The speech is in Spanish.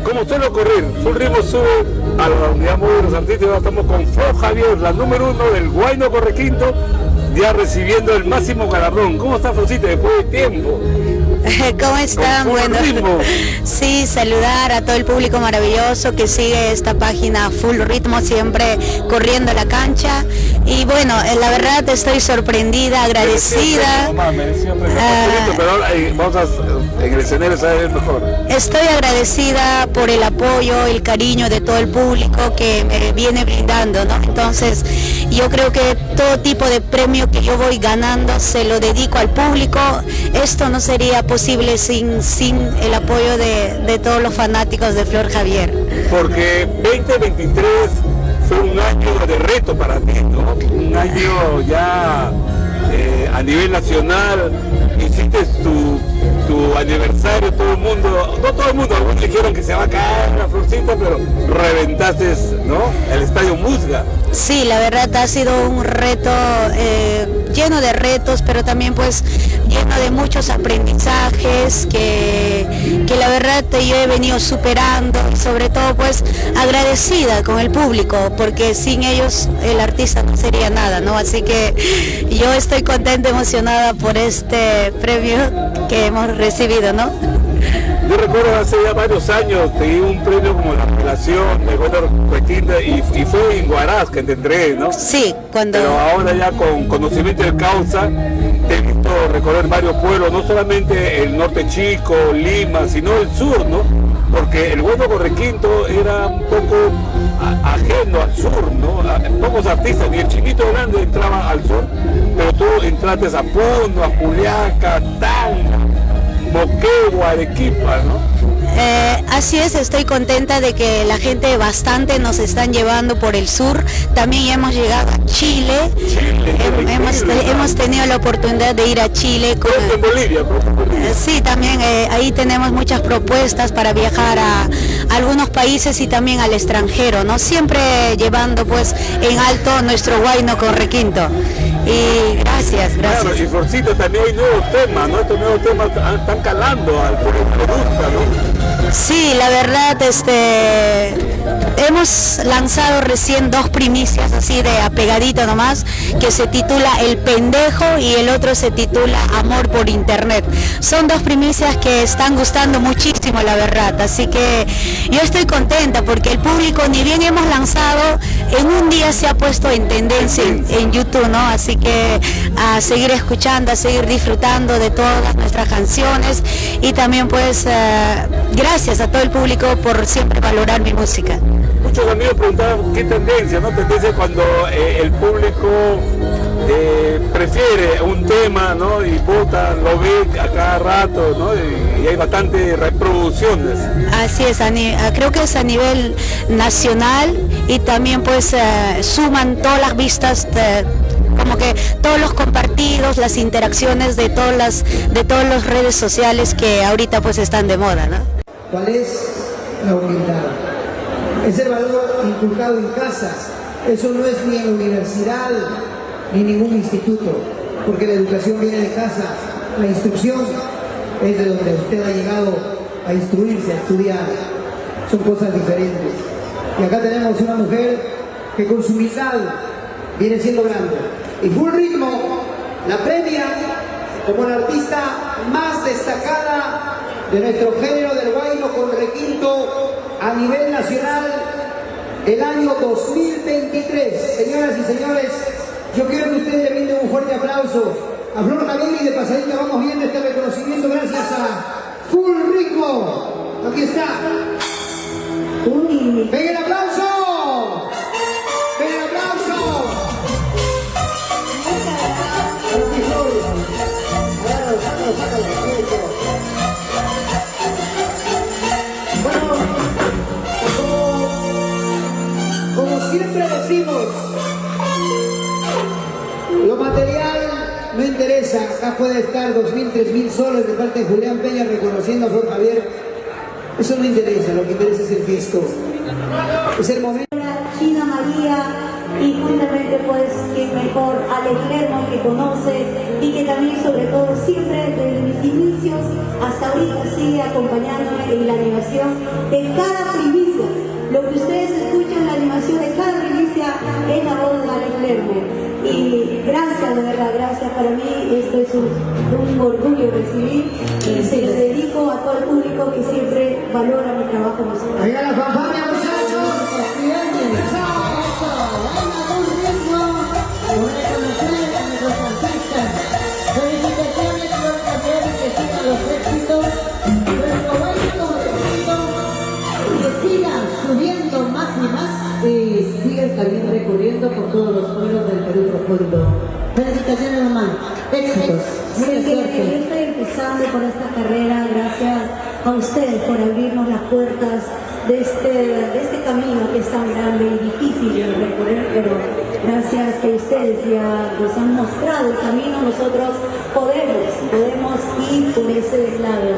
como suele ocurrir, Full Ritmo sube a la unidad móvil de los artistas. Ahora estamos con Flor Javier, la número 1 del Huayno Correquinto, ya recibiendo el máximo galardón. ¿Cómo está, Florcita, después de tiempo? ¿Cómo están? Bueno, sí, saludar a todo el público maravilloso que sigue esta página Full Ritmo, siempre corriendo la cancha. Y bueno, la verdad estoy sorprendida, agradecida. Pero ahora vamos en el escenario a ver mejor. Estoy agradecida por el apoyo, el cariño de todo el público que me viene brindando, ¿no? Entonces, yo creo que todo tipo de premio que yo voy ganando se lo dedico al público. Esto no sería posible sin el apoyo de todos los fanáticos de Flor Javier. Porque 2023 fue un año de reto para ti, ¿no? Un año ya a nivel nacional. Hiciste tu aniversario, todo el mundo, no todo el mundo, algunos dijeron que se va a caer la Florcita, pero reventaste, ¿no?, el Estadio Musga. Sí, la verdad ha sido un reto lleno de retos, pero también pues lleno de muchos aprendizajes que la verdad yo he venido superando, y sobre todo pues agradecida con el público, porque sin ellos el artista no sería nada, ¿no? Así que yo estoy contenta, emocionada por este premio que hemos recibido, ¿no? Yo recuerdo hace ya varios años te di un premio como la revelación de Huayno Correquinto y fue en Huaraz que te entregué, ¿no? Sí, cuando... Pero ahora ya con conocimiento de causa te he visto recorrer varios pueblos, no solamente el norte chico, Lima, sino el sur, ¿no? Porque el Huayno Correquinto era un poco ajeno al sur, ¿no? Pocos artistas, ni el Chinito Grande entraba al sur, pero tú entraste a Puno, a Juliaca, Tacna, Moquegua, Arequipa, ¿no? Así es, estoy contenta de que la gente bastante nos están llevando por el sur. También hemos llegado a Chile. Hemos tenido la oportunidad de ir a Chile. En Bolivia. Sí, también ahí tenemos muchas propuestas para viajar a algunos países y también al extranjero, ¿no? Siempre llevando pues en alto nuestro Huayno Correquinto. Y gracias. Claro, y Florcita, también hay nuevos temas, ¿no? Estos nuevos temas están calando al público, ¿no? Sí, la verdad, hemos lanzado recién 2 primicias así de apegadito nomás, que se titula El Pendejo y el otro se titula Amor por Internet. Son 2 primicias que están gustando muchísimo, la verdad, así que yo estoy contenta porque el público, ni bien hemos lanzado, en un día se ha puesto en tendencia en YouTube, ¿no? Así que a seguir escuchando, a seguir disfrutando de todas nuestras canciones y también pues gracias a todo el público por siempre valorar mi música. Muchos amigos preguntaban qué tendencia, ¿no? Tendencia cuando el público prefiere un tema, ¿no? Y vota, lo ve a cada rato, ¿no? Y hay bastantes reproducciones. Así es, creo que es a nivel nacional y también pues suman todas las vistas, como que todos los compartidos, las interacciones de todas las redes sociales que ahorita pues están de moda, ¿no? ¿Cuál es la humildad? Es el valor inculcado en casas. Eso no es ni en universidad ni en ningún instituto, porque la educación viene de casa, la instrucción es de donde usted ha llegado a instruirse, a estudiar. Son cosas diferentes. Y acá tenemos una mujer que con su humildad viene siendo grande. Y Full Ritmo la premia como la artista más destacada de nuestro género del Huayno Correquinto a nivel nacional el año 2023. Señoras y señores, yo quiero que ustedes le brinden un fuerte aplauso a Flor Javier y de pasadita vamos viendo este reconocimiento gracias a Full Ritmo. Aquí está. ¡Venga el aplauso! ¡Venga el aplauso! Bueno, como siempre decimos, lo material no interesa. Acá puede estar 2.000, 3.000 soles de parte de Julián Peña reconociendo a Flor Javier. Eso no interesa, lo que interesa es el gesto. Es el momento. China María, y justamente pues que mejor Alex Lerman, que conoce y que también sobre todo siempre desde mis inicios hasta ahorita sigue acompañándome en la animación de cada primicia. Lo que ustedes escuchan, la animación de cada primicia es la voz de Alex Lerman. Y gracias, de verdad, gracias. Para mí esto es un orgullo recibir y se lo dedico a todo el público que siempre valora mi trabajo musical. ¡Venga la fanfarria, muchachos! Felicitaciones por también que sigan los éxitos, nuestro baile corregido, que sigan subiendo más y más y sigan también recorriendo por todos los pueblos del Perú profundo. Felicitaciones, mamá. Éxitos. Yo Mucha suerte. estoy empezando por esta carrera gracias a ustedes por abrirnos las puertas de este camino que es tan grande y difícil de recorrer, pero gracias que ustedes ya nos han mostrado el camino, nosotros podemos ir por ese lado.